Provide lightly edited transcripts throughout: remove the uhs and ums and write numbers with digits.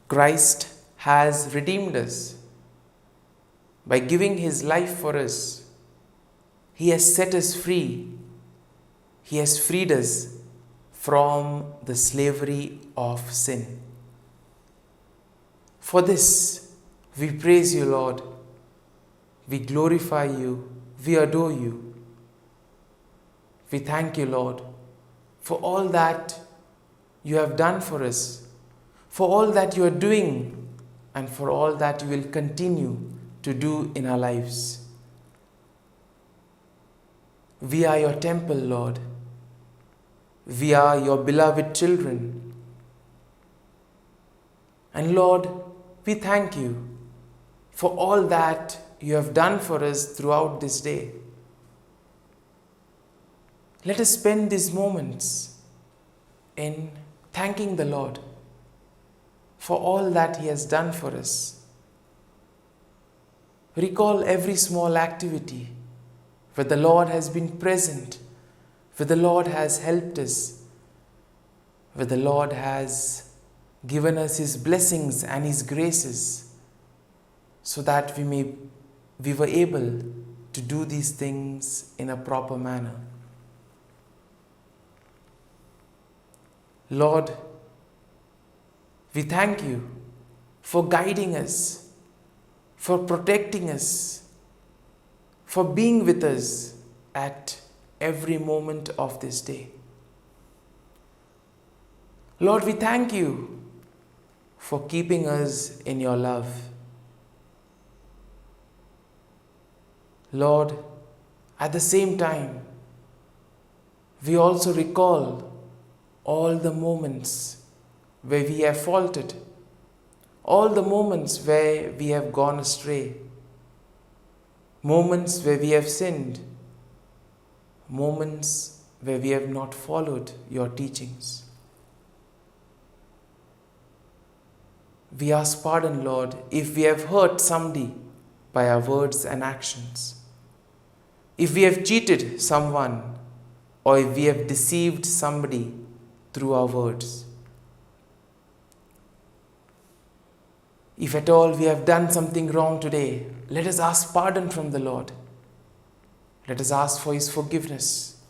Christ has redeemed us by giving his life for us. He has set us free. He has freed us from the slavery of sin. For this, we praise you, Lord. We glorify you. We adore you. We thank you, Lord, for all that you have done for us, for all that you are doing, and for all that you will continue to do in our lives. We are your temple, Lord. We are your beloved children. And Lord, we thank you for all that you have done for us throughout this day. Let us spend these moments in thanking the Lord for all that he has done for us. Recall every small activity where the Lord has been present, where the Lord has helped us, where the Lord has given us his blessings and his graces, so that we were able to do these things in a proper manner. Lord, we thank you for guiding us, for protecting us, for being with us at every moment of this day. Lord, we thank you for keeping us in your love. Lord, at the same time, we also recall all the moments where we have faltered, all the moments where we have gone astray, moments where we have sinned, moments where we have not followed your teachings. We ask pardon, Lord, if we have hurt somebody by our words and actions, if we have cheated someone, or if we have deceived somebody through our words. If at all we have done something wrong today, let us ask pardon from the Lord. Let us ask for his forgiveness,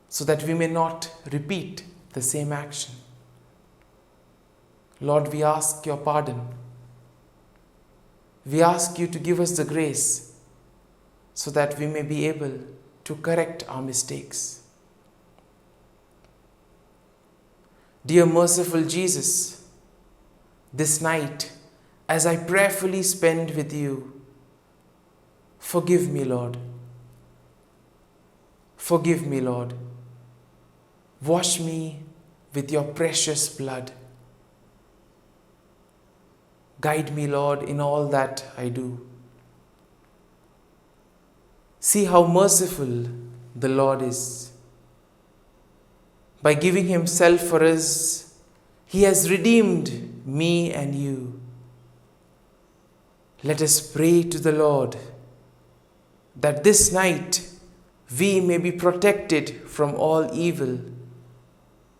so that we may not repeat the same action. Lord, we ask your pardon. We ask you to give us the grace so that we may be able to correct our mistakes. Dear merciful Jesus, this night, as I prayerfully spend with you, forgive me, Lord. Forgive me, Lord. Wash me with your precious blood. Guide me, Lord, in all that I do. See how merciful the Lord is. By giving himself for us, he has redeemed me and you. Let us pray to the Lord that this night we may be protected from all evil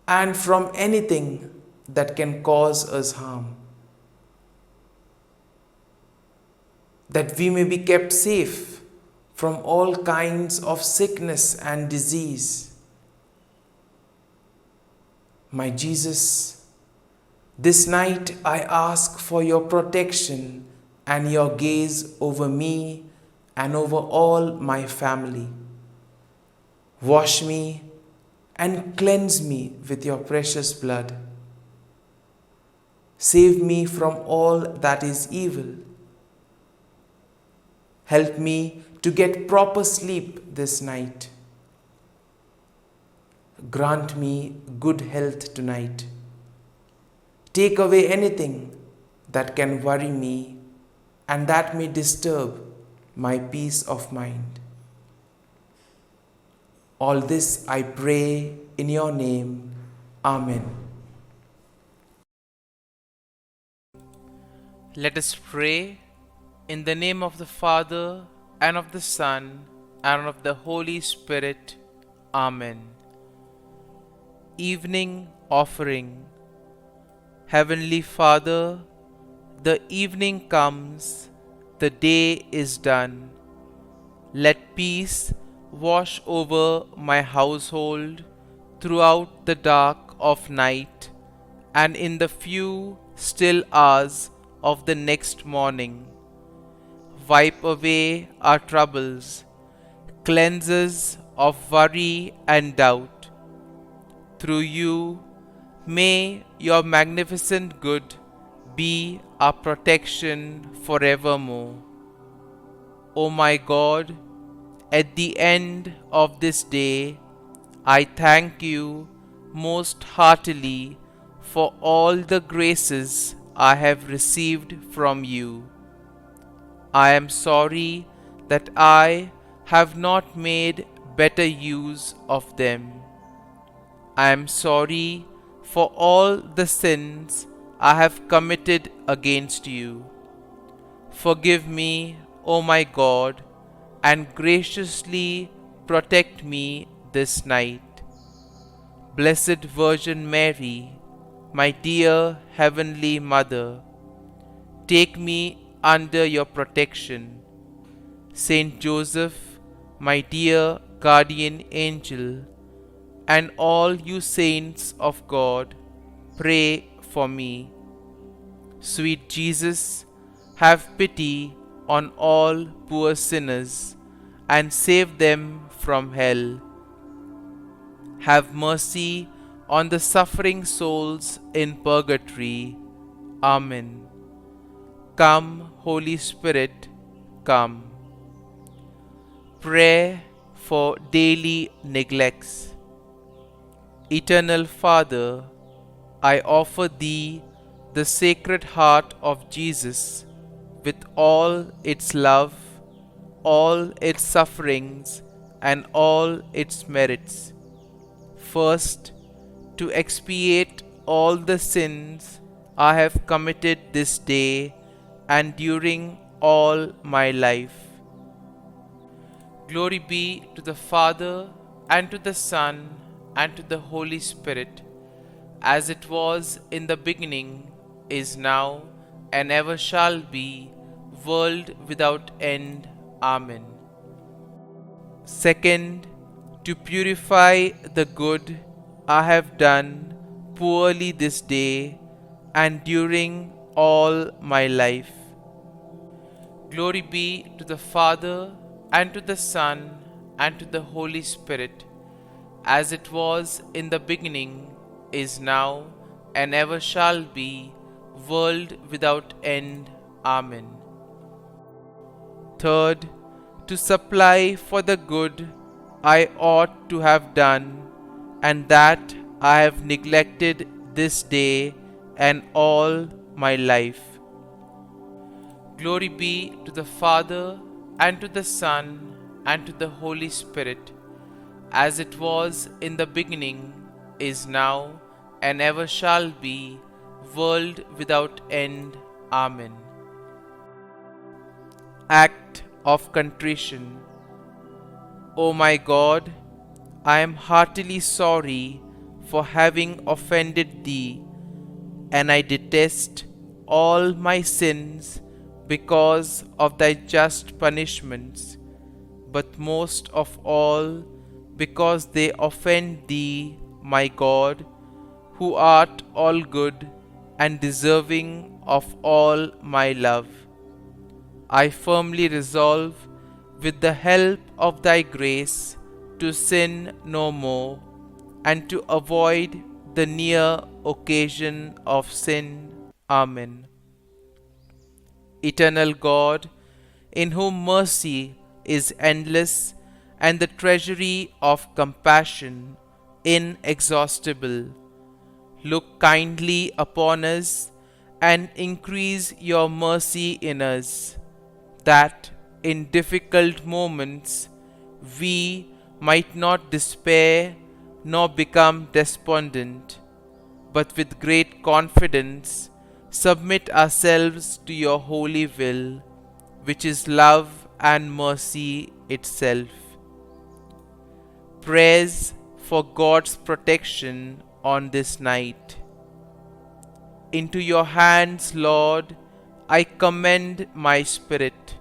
and from anything that can cause us harm. That we may be kept safe from all kinds of sickness and disease. My Jesus, this night I ask for your protection and your gaze over me and over all my family. Wash me and cleanse me with your precious blood. Save me from all that is evil. Help me to get proper sleep this night. Grant me good health tonight. Take away anything that can worry me and that may disturb my peace of mind. All this I pray in your name. Amen. Let us pray in the name of the Father, and of the Son, and of the Holy Spirit. Amen. Evening Offering. Heavenly Father, the evening comes, the day is done. Let peace wash over my household throughout the dark of night and in the few still hours of the next morning. Wipe away our troubles, cleanse us of worry and doubt. Through you, may your magnificent good be our protection forevermore. O my God, at the end of this day, I thank you most heartily for all the graces I have received from you. I am sorry that I have not made better use of them. I am sorry for all the sins I have committed against you. Forgive me, O my God, and graciously protect me this night. Blessed Virgin Mary, my dear Heavenly Mother, take me under your protection. Saint Joseph, my dear guardian angel, and all you saints of God, pray for me. Sweet Jesus, have pity on all poor sinners and save them from hell. Have mercy on the suffering souls in purgatory. Amen. Come, Holy Spirit, come. Prayer for daily neglects. Eternal Father, I offer Thee the Sacred Heart of Jesus with all its love, all its sufferings, and all its merits. First, to expiate all the sins I have committed this day and during all my life. Glory be to the Father, and to the Son, and to the Holy Spirit, as it was in the beginning, is now, and ever shall be, world without end. Amen. Second, to purify the good I have done poorly this day and during all my life. Glory be to the Father, and to the Son, and to the Holy Spirit, as it was in the beginning, is now, and ever shall be, world without end. Amen. Third, to supply for the good I ought to have done, and that I have neglected this day and all my life. Glory be to the Father, and to the Son, and to the Holy Spirit, as it was in the beginning, is now, and ever shall be, world without end. Amen. Act of Contrition. O my God, I am heartily sorry for having offended Thee, and I detest all my sins because of Thy just punishments, but most of all because they offend Thee, my God, who art all good and deserving of all my love. I firmly resolve, with the help of Thy grace, to sin no more, and to avoid the near occasion of sin. Amen. Eternal God, in whom mercy is endless and the treasury of compassion inexhaustible, look kindly upon us and increase your mercy in us, that in difficult moments we might not despair nor become despondent, but with great confidence submit ourselves to your holy will, which is love and mercy itself. Prayers for God's protection on this night. into your hands, Lord, I commend my spirit.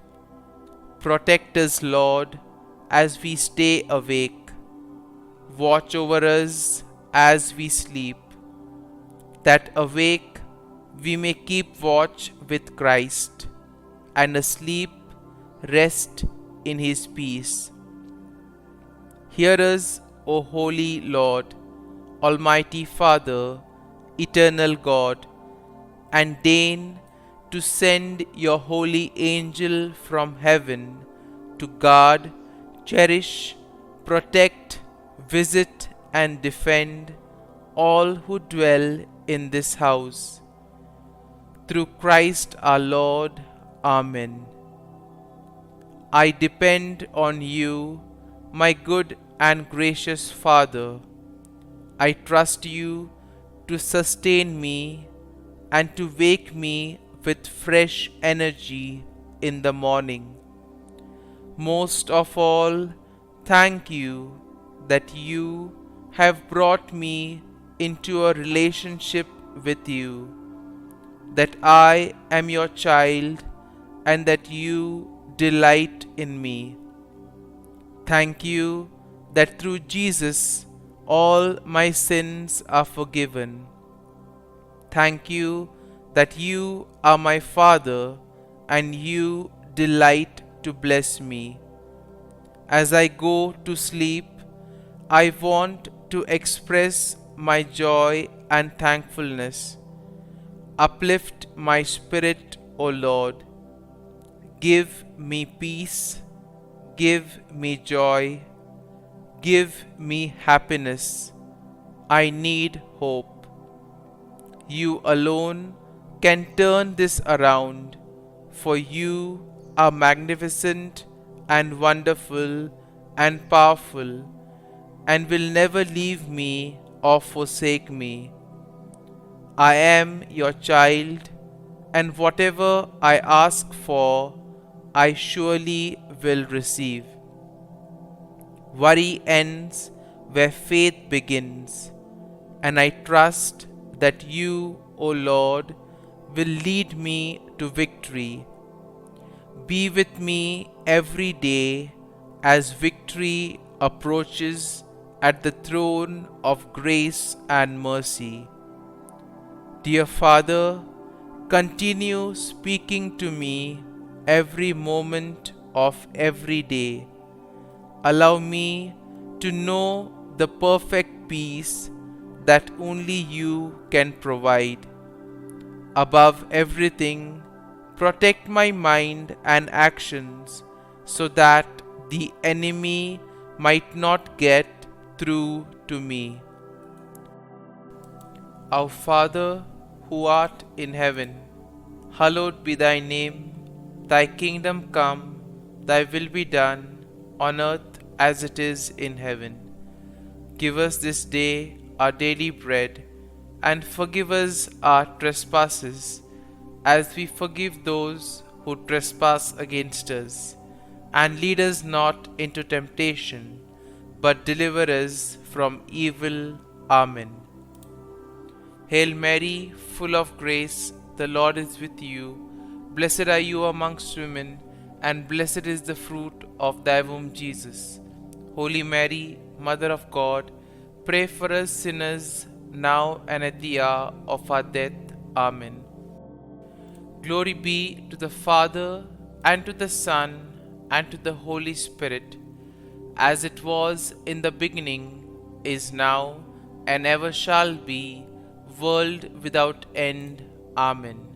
Protect us, Lord, as we stay awake. Watch over us as we sleep, that awake we may keep watch with Christ, and asleep rest in his peace. Hear us, O holy Lord, Almighty Father, eternal God, and deign to send your holy angel from heaven to guard, cherish, protect, visit, and defend all who dwell in this house. Through Christ our Lord. Amen. I depend on you, my good and gracious Father. I trust you to sustain me and to wake me with fresh energy in the morning. Most of all, thank you that you have brought me into a relationship with you, that I am your child and that you delight in me. Thank you that through Jesus all my sins are forgiven. Thank you that you are my Father and you delight to bless me. As I go to sleep, I want to express my joy and thankfulness. Uplift my spirit, O Lord. Give me peace, give me joy, give me happiness. I need hope. You alone can turn this around, for you are magnificent and wonderful and powerful, and will never leave me or forsake me. I am your child, and whatever I ask for, I surely will receive. Worry ends where faith begins, and I trust that you, O Lord, will lead me to victory. Be with me every day as victory approaches at the throne of grace and mercy. Dear Father, continue speaking to me every moment of every day. Allow me to know the perfect peace that only you can provide. Above everything, protect my mind and actions so that the enemy might not get through to me. Our Father, who art in heaven, hallowed be thy name. Thy kingdom come, thy will be done, on earth as it is in heaven. Give us this day our daily bread, and forgive us our trespasses, as we forgive those who trespass against us. And lead us not into temptation, but deliver us from evil. Amen. Hail Mary, full of grace, the Lord is with you. Blessed are you amongst women, and blessed is the fruit of thy womb, Jesus. Holy Mary, Mother of God, pray for us sinners, now and at the hour of our death. Amen. Glory be to the Father, and to the Son, and to the Holy Spirit, as it was in the beginning, is now, and ever shall be, world without end. Amen.